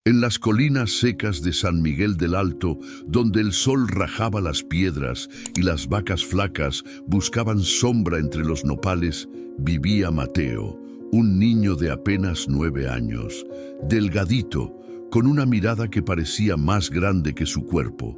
En las colinas secas de San Miguel del Alto, donde el sol rajaba las piedras y las vacas flacas buscaban sombra entre los nopales, vivía Mateo, un niño de apenas 9 años, delgadito, con una mirada que parecía más grande que su cuerpo.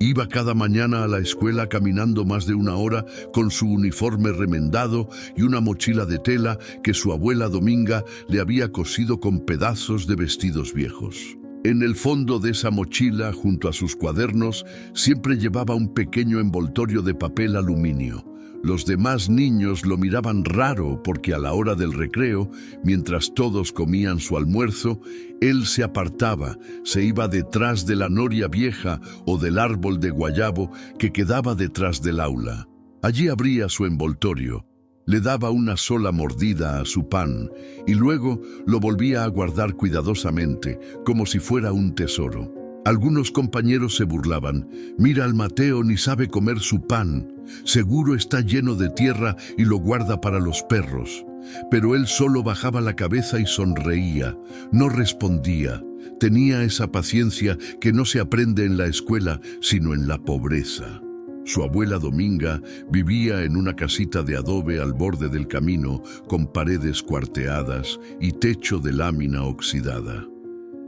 Iba cada mañana a la escuela caminando más de 1 hora con su uniforme remendado y una mochila de tela que su abuela Dominga le había cosido con pedazos de vestidos viejos. En el fondo de esa mochila, junto a sus cuadernos, siempre llevaba un pequeño envoltorio de papel aluminio. Los demás niños lo miraban raro porque a la hora del recreo, mientras todos comían su almuerzo, él se apartaba, se iba detrás de la noria vieja o del árbol de guayabo que quedaba detrás del aula. Allí abría su envoltorio, le daba una sola mordida a su pan y luego lo volvía a guardar cuidadosamente, como si fuera un tesoro. Algunos compañeros se burlaban. «Mira al Mateo, ni sabe comer su pan. Seguro está lleno de tierra y lo guarda para los perros». Pero él solo bajaba la cabeza y sonreía. No respondía. Tenía esa paciencia que no se aprende en la escuela, sino en la pobreza. Su abuela Dominga vivía en una casita de adobe al borde del camino, con paredes cuarteadas y techo de lámina oxidada.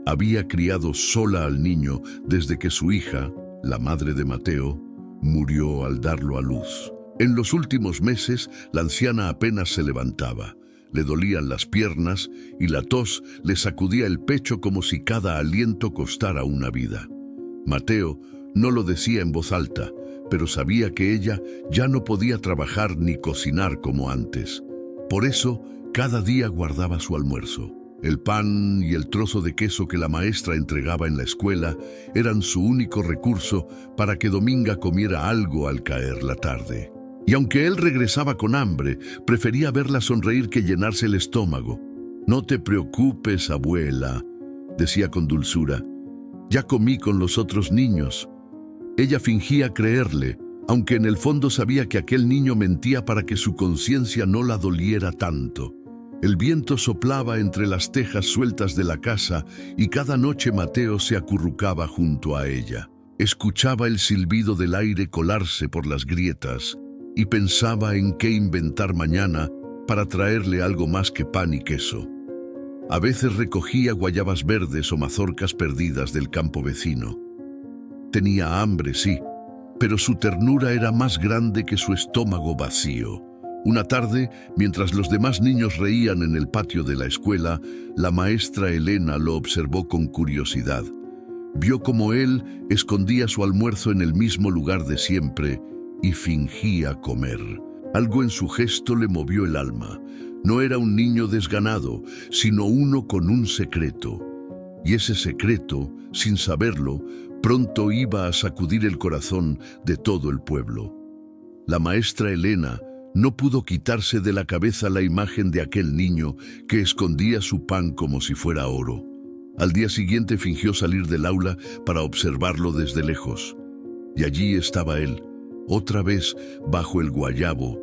Había criado sola al niño desde que su hija, la madre de Mateo, murió al darlo a luz. En los últimos meses, la anciana apenas se levantaba. Le dolían las piernas y la tos le sacudía el pecho como si cada aliento costara una vida. Mateo no lo decía en voz alta, pero sabía que ella ya no podía trabajar ni cocinar como antes. Por eso, cada día guardaba su almuerzo. El pan y el trozo de queso que la maestra entregaba en la escuela eran su único recurso para que Dominga comiera algo al caer la tarde. Y aunque él regresaba con hambre, prefería verla sonreír que llenarse el estómago. «No te preocupes, abuela», decía con dulzura. «Ya comí con los otros niños». Ella fingía creerle, aunque en el fondo sabía que aquel niño mentía para que su conciencia no la doliera tanto. El viento soplaba entre las tejas sueltas de la casa y cada noche Mateo se acurrucaba junto a ella. Escuchaba el silbido del aire colarse por las grietas y pensaba en qué inventar mañana para traerle algo más que pan y queso. A veces recogía guayabas verdes o mazorcas perdidas del campo vecino. Tenía hambre, sí, pero su ternura era más grande que su estómago vacío. Una tarde, mientras los demás niños reían en el patio de la escuela, la maestra Elena lo observó con curiosidad. Vio cómo él escondía su almuerzo en el mismo lugar de siempre y fingía comer. Algo en su gesto le movió el alma. No era un niño desganado, sino uno con un secreto. Y ese secreto, sin saberlo, pronto iba a sacudir el corazón de todo el pueblo. La maestra Elena no pudo quitarse de la cabeza la imagen de aquel niño que escondía su pan como si fuera oro. Al día siguiente fingió salir del aula para observarlo desde lejos. Y allí estaba él, otra vez bajo el guayabo,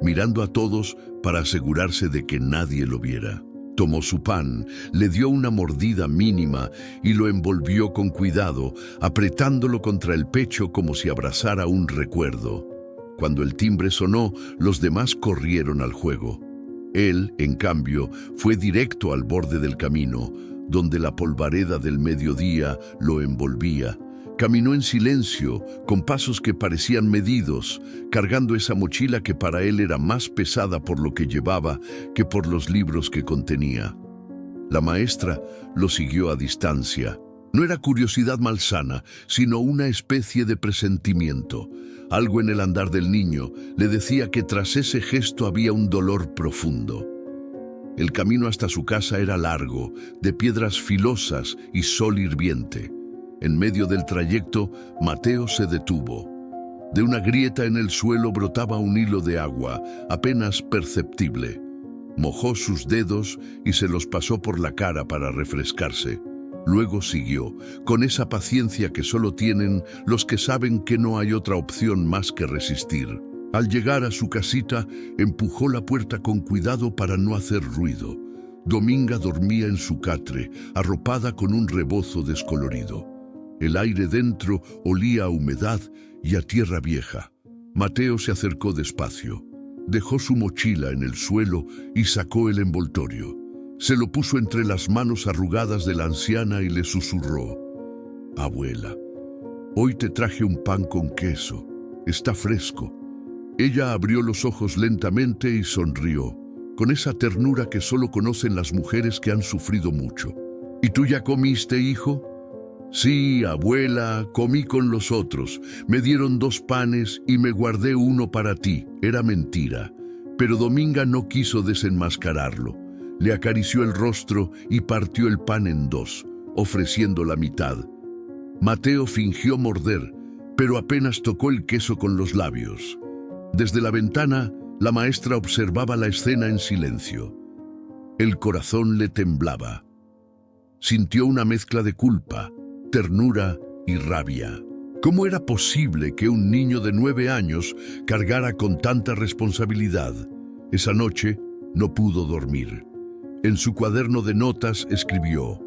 mirando a todos para asegurarse de que nadie lo viera. Tomó su pan, le dio una mordida mínima y lo envolvió con cuidado, apretándolo contra el pecho como si abrazara un recuerdo. Cuando el timbre sonó, los demás corrieron al juego. Él, en cambio, fue directo al borde del camino, donde la polvareda del mediodía lo envolvía. Caminó en silencio, con pasos que parecían medidos, cargando esa mochila que para él era más pesada por lo que llevaba que por los libros que contenía. La maestra lo siguió a distancia. No era curiosidad malsana, sino una especie de presentimiento. Algo en el andar del niño le decía que tras ese gesto había un dolor profundo. El camino hasta su casa era largo, de piedras filosas y sol hirviente. En medio del trayecto, Mateo se detuvo. De una grieta en el suelo brotaba un hilo de agua, apenas perceptible. Mojó sus dedos y se los pasó por la cara para refrescarse. Luego siguió, con esa paciencia que solo tienen los que saben que no hay otra opción más que resistir. Al llegar a su casita, empujó la puerta con cuidado para no hacer ruido. Dominga dormía en su catre, arropada con un rebozo descolorido. El aire dentro olía a humedad y a tierra vieja. Mateo se acercó despacio. Dejó su mochila en el suelo y sacó el envoltorio. Se lo puso entre las manos arrugadas de la anciana y le susurró: «Abuela, hoy te traje un pan con queso. Está fresco». Ella abrió los ojos lentamente y sonrió, con esa ternura que solo conocen las mujeres que han sufrido mucho. «¿Y tú ya comiste, hijo?» «Sí, abuela, comí con los otros. Me dieron 2 panes y me guardé uno para ti». Era mentira, pero Dominga no quiso desenmascararlo. Le acarició el rostro y partió el pan en 2, ofreciendo la mitad. Mateo fingió morder, pero apenas tocó el queso con los labios. Desde la ventana, la maestra observaba la escena en silencio. El corazón le temblaba. Sintió una mezcla de culpa, ternura y rabia. ¿Cómo era posible que un niño de 9 años cargara con tanta responsabilidad? Esa noche no pudo dormir. En su cuaderno de notas escribió: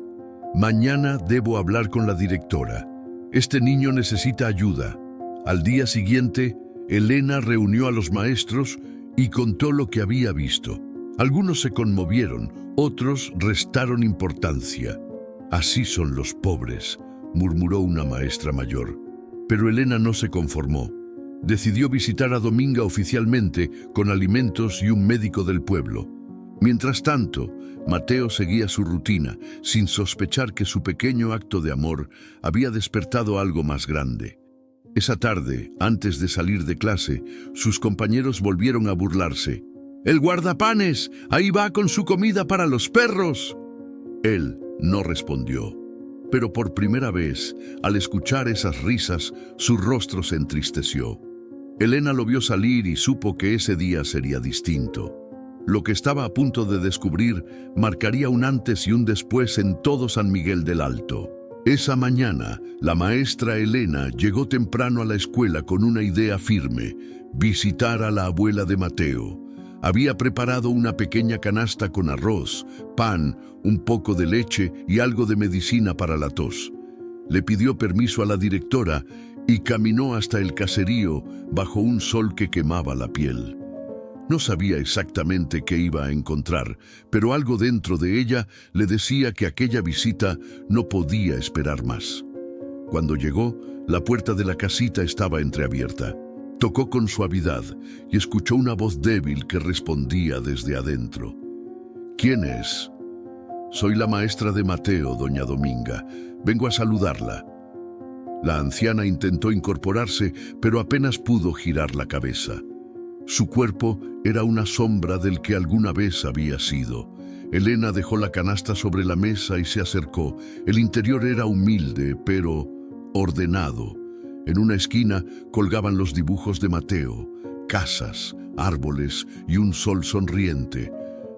«Mañana debo hablar con la directora. Este niño necesita ayuda». Al día siguiente, Elena reunió a los maestros y contó lo que había visto. Algunos se conmovieron, otros restaron importancia. «Así son los pobres», murmuró una maestra mayor. Pero Elena no se conformó. Decidió visitar a Dominga oficialmente con alimentos y un médico del pueblo. Mientras tanto, Mateo seguía su rutina, sin sospechar que su pequeño acto de amor había despertado algo más grande. Esa tarde, antes de salir de clase, sus compañeros volvieron a burlarse. «¡El guardapanes! ¡Ahí va con su comida para los perros!». Él no respondió, pero por primera vez, al escuchar esas risas, su rostro se entristeció. Elena lo vio salir y supo que ese día sería distinto. Lo que estaba a punto de descubrir marcaría un antes y un después en todo San Miguel del Alto. Esa mañana, la maestra Elena llegó temprano a la escuela con una idea firme: visitar a la abuela de Mateo. Había preparado una pequeña canasta con arroz, pan, un poco de leche y algo de medicina para la tos. Le pidió permiso a la directora y caminó hasta el caserío bajo un sol que quemaba la piel. No sabía exactamente qué iba a encontrar, pero algo dentro de ella le decía que aquella visita no podía esperar más. Cuando llegó, la puerta de la casita estaba entreabierta. Tocó con suavidad y escuchó una voz débil que respondía desde adentro. «¿Quién es?». «Soy la maestra de Mateo, doña Dominga. Vengo a saludarla». La anciana intentó incorporarse, pero apenas pudo girar la cabeza. Su cuerpo era una sombra del que alguna vez había sido. Elena dejó la canasta sobre la mesa y se acercó. El interior era humilde, pero ordenado. En una esquina colgaban los dibujos de Mateo: casas, árboles y un sol sonriente.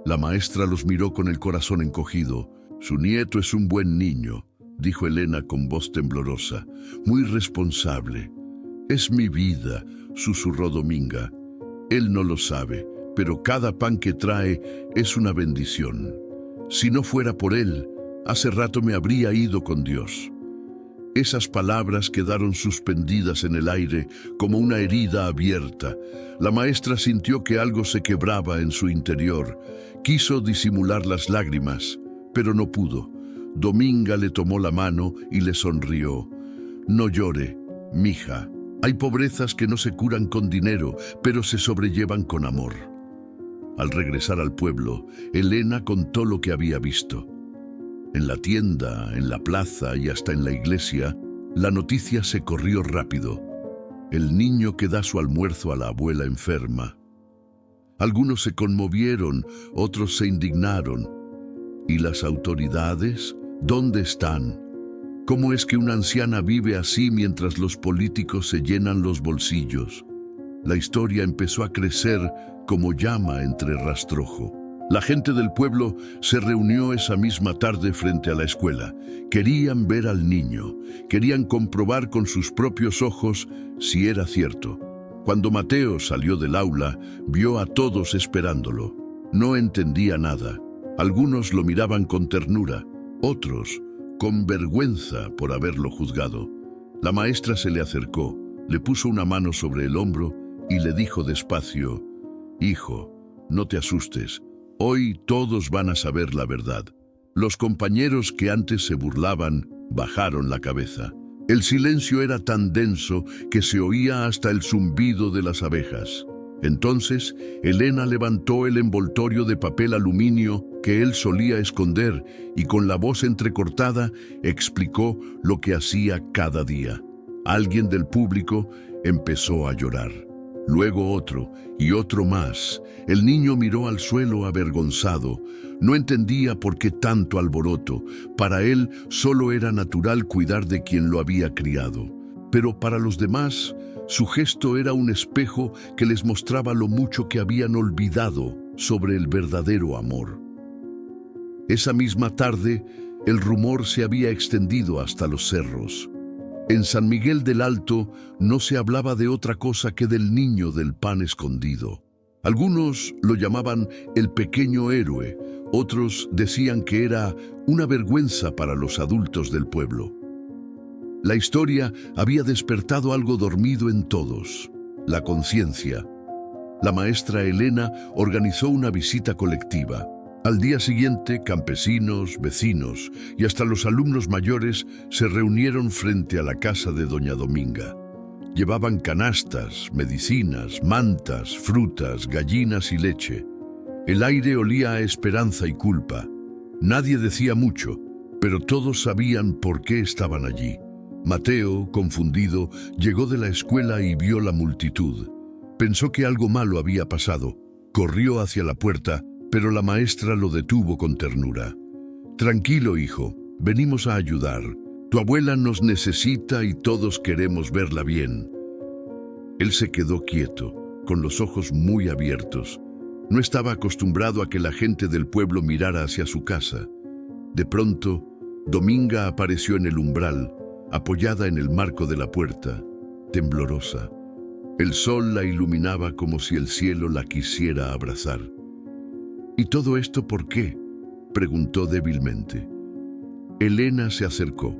La maestra los miró con el corazón encogido. «Su nieto es un buen niño», dijo Elena con voz temblorosa. «Muy responsable». «Es mi vida», susurró Dominga. «Él no lo sabe, pero cada pan que trae es una bendición. Si no fuera por él, hace rato me habría ido con Dios». Esas palabras quedaron suspendidas en el aire como una herida abierta. La maestra sintió que algo se quebraba en su interior. Quiso disimular las lágrimas, pero no pudo. Dominga le tomó la mano y le sonrió. «No llore, mija. Hay pobrezas que no se curan con dinero, pero se sobrellevan con amor». Al regresar al pueblo, Elena contó lo que había visto. En la tienda, en la plaza y hasta en la iglesia, la noticia se corrió rápido. El niño que da su almuerzo a la abuela enferma. Algunos se conmovieron, otros se indignaron. ¿Y las autoridades? ¿Dónde están? ¿Cómo es que una anciana vive así mientras los políticos se llenan los bolsillos? La historia empezó a crecer como llama entre rastrojo. La gente del pueblo se reunió esa misma tarde frente a la escuela. Querían ver al niño, querían comprobar con sus propios ojos si era cierto. Cuando Mateo salió del aula, vio a todos esperándolo. No entendía nada. Algunos lo miraban con ternura, otros con vergüenza por haberlo juzgado. La maestra se le acercó, le puso una mano sobre el hombro y le dijo despacio: «Hijo, no te asustes, hoy todos van a saber la verdad». Los compañeros que antes se burlaban bajaron la cabeza. El silencio era tan denso que se oía hasta el zumbido de las abejas. Entonces, Elena levantó el envoltorio de papel aluminio que él solía esconder y con la voz entrecortada explicó lo que hacía cada día. Alguien del público empezó a llorar. Luego otro y otro más. El niño miró al suelo avergonzado. No entendía por qué tanto alboroto. Para él solo era natural cuidar de quien lo había criado. Pero para los demás, su gesto era un espejo que les mostraba lo mucho que habían olvidado sobre el verdadero amor. Esa misma tarde, el rumor se había extendido hasta los cerros. En San Miguel del Alto no se hablaba de otra cosa que del niño del pan escondido. Algunos lo llamaban el pequeño héroe, otros decían que era una vergüenza para los adultos del pueblo. La historia había despertado algo dormido en todos: la conciencia. La maestra Elena organizó una visita colectiva. Al día siguiente, campesinos, vecinos y hasta los alumnos mayores se reunieron frente a la casa de doña Dominga. Llevaban canastas, medicinas, mantas, frutas, gallinas y leche. El aire olía a esperanza y culpa. Nadie decía mucho, pero todos sabían por qué estaban allí. Mateo, confundido, llegó de la escuela y vio la multitud. Pensó que algo malo había pasado. Corrió hacia la puerta, pero la maestra lo detuvo con ternura. «Tranquilo, hijo, venimos a ayudar. Tu abuela nos necesita y todos queremos verla bien». Él se quedó quieto, con los ojos muy abiertos. No estaba acostumbrado a que la gente del pueblo mirara hacia su casa. De pronto, Dominga apareció en el umbral, apoyada en el marco de la puerta, temblorosa. El sol la iluminaba como si el cielo la quisiera abrazar. «¿Y todo esto por qué?», preguntó débilmente. Elena se acercó,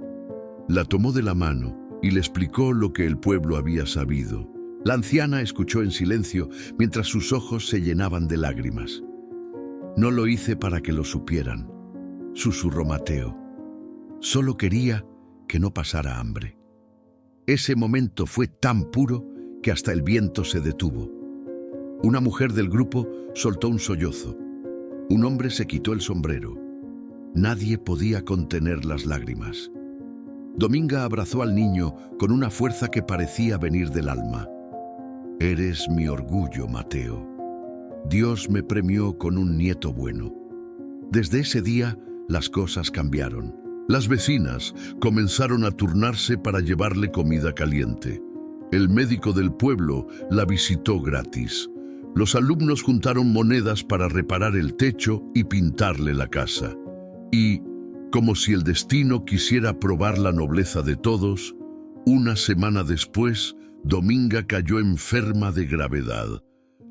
la tomó de la mano y le explicó lo que el pueblo había sabido. La anciana escuchó en silencio mientras sus ojos se llenaban de lágrimas. «No lo hice para que lo supieran», susurró Mateo. «Solo quería que no pasara hambre». Ese momento fue tan puro que hasta el viento se detuvo. Una mujer del grupo soltó un sollozo. Un hombre se quitó el sombrero. Nadie podía contener las lágrimas. Dominga abrazó al niño con una fuerza que parecía venir del alma. «Eres mi orgullo, Mateo. Dios me premió con un nieto bueno». Desde ese día, las cosas cambiaron. Las vecinas comenzaron a turnarse para llevarle comida caliente. El médico del pueblo la visitó gratis. Los alumnos juntaron monedas para reparar el techo y pintarle la casa. Y, como si el destino quisiera probar la nobleza de todos, una semana después, Dominga cayó enferma de gravedad.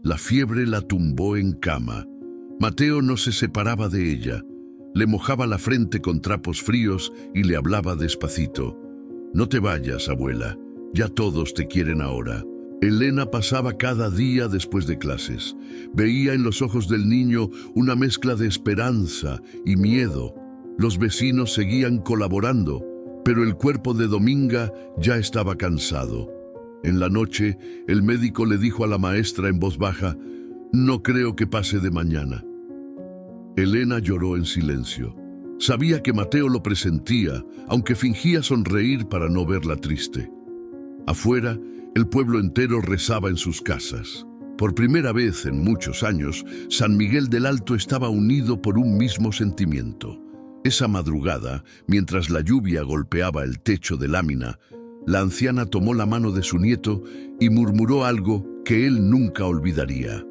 La fiebre la tumbó en cama. Mateo no se separaba de ella. Le mojaba la frente con trapos fríos y le hablaba despacito. «No te vayas, abuela. Ya todos te quieren ahora». Elena pasaba cada día después de clases. Veía en los ojos del niño una mezcla de esperanza y miedo. Los vecinos seguían colaborando, pero el cuerpo de Dominga ya estaba cansado. En la noche, el médico le dijo a la maestra en voz baja: «No creo que pase de mañana». Elena lloró en silencio. Sabía que Mateo lo presentía, aunque fingía sonreír para no verla triste. Afuera, el pueblo entero rezaba en sus casas. Por primera vez en muchos años, San Miguel del Alto estaba unido por un mismo sentimiento. Esa madrugada, mientras la lluvia golpeaba el techo de lámina, la anciana tomó la mano de su nieto y murmuró algo que él nunca olvidaría.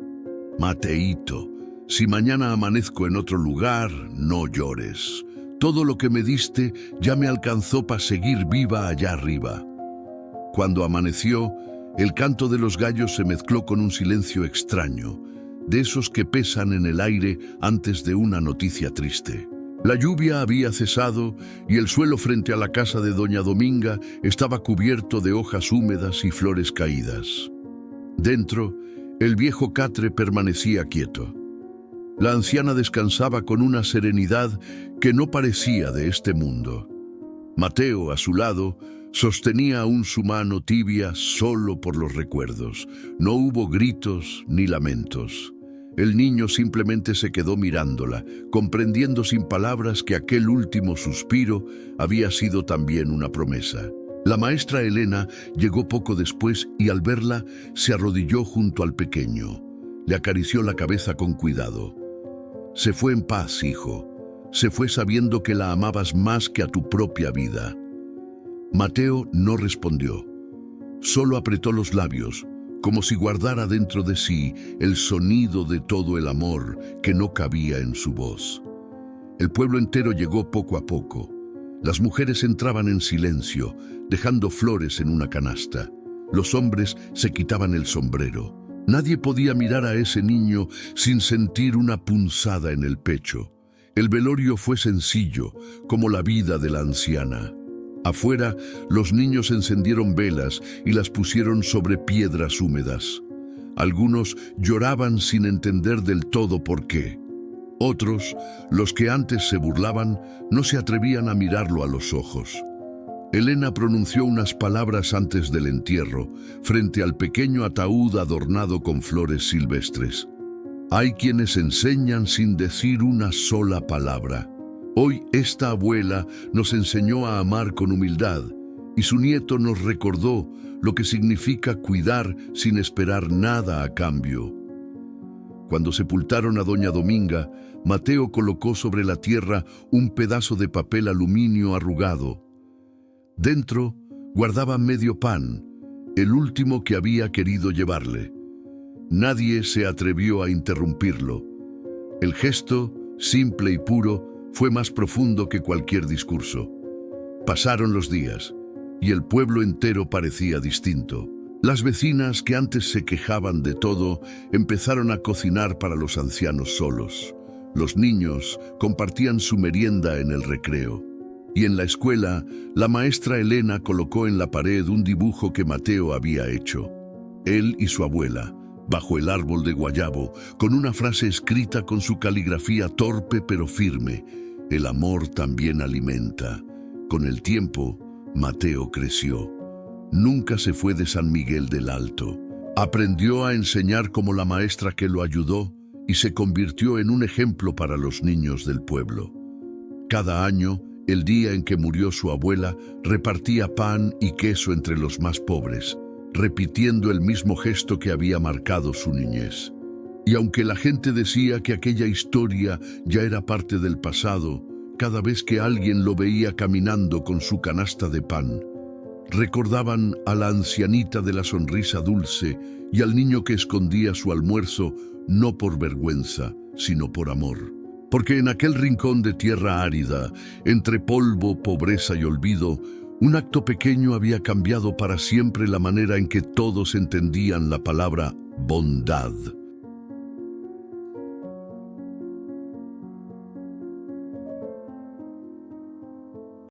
«Mateito, si mañana amanezco en otro lugar, no llores. Todo lo que me diste ya me alcanzó para seguir viva allá arriba». Cuando amaneció, el canto de los gallos se mezcló con un silencio extraño. de esos que pesan en el aire antes de una noticia triste. La lluvia había cesado y el suelo frente a la casa de doña Dominga estaba cubierto de hojas húmedas y flores caídas. Dentro, el viejo catre permanecía quieto. La anciana descansaba con una serenidad que no parecía de este mundo. Mateo, a su lado, sostenía aún su mano tibia solo por los recuerdos. No hubo gritos ni lamentos. El niño simplemente se quedó mirándola, comprendiendo sin palabras que aquel último suspiro había sido también una promesa. La maestra Elena llegó poco después y al verla se arrodilló junto al pequeño. Le acarició la cabeza con cuidado. Se fue en paz, hijo. Se fue sabiendo que la amabas más que a tu propia vida. Mateo no respondió. Solo apretó los labios, como si guardara dentro de sí el sonido de todo el amor que no cabía en su voz. El pueblo entero llegó poco a poco. Las mujeres entraban en silencio, dejando flores en una canasta. Los hombres se quitaban el sombrero. Nadie podía mirar a ese niño sin sentir una punzada en el pecho. El velorio fue sencillo, como la vida de la anciana. Afuera, los niños encendieron velas y las pusieron sobre piedras húmedas. Algunos lloraban sin entender del todo por qué. Otros, los que antes se burlaban, no se atrevían a mirarlo a los ojos. Elena pronunció unas palabras antes del entierro, frente al pequeño ataúd adornado con flores silvestres. Hay quienes enseñan sin decir una sola palabra. Hoy esta abuela nos enseñó a amar con humildad y su nieto nos recordó lo que significa cuidar sin esperar nada a cambio. Cuando sepultaron a doña Dominga, Mateo colocó sobre la tierra un pedazo de papel aluminio arrugado. Dentro guardaba medio pan, el último que había querido llevarle. Nadie se atrevió a interrumpirlo. El gesto, simple y puro, fue más profundo que cualquier discurso. Pasaron los días, y el pueblo entero parecía distinto. Las vecinas que antes se quejaban de todo, empezaron a cocinar para los ancianos solos. Los niños compartían su merienda en el recreo. Y en la escuela, la maestra Elena colocó en la pared un dibujo que Mateo había hecho. Él y su abuela, bajo el árbol de guayabo, con una frase escrita con su caligrafía torpe pero firme: el amor también alimenta. Con el tiempo, Mateo creció. Nunca se fue de San Miguel del Alto. Aprendió a enseñar como la maestra que lo ayudó y se convirtió en un ejemplo para los niños del pueblo. Cada año, el día en que murió su abuela, repartía pan y queso entre los más pobres, repitiendo el mismo gesto que había marcado su niñez. Y aunque la gente decía que aquella historia ya era parte del pasado, cada vez que alguien lo veía caminando con su canasta de pan, recordaban a la ancianita de la sonrisa dulce y al niño que escondía su almuerzo no por vergüenza, sino por amor. Porque en aquel rincón de tierra árida, entre polvo, pobreza y olvido, un acto pequeño había cambiado para siempre la manera en que todos entendían la palabra bondad.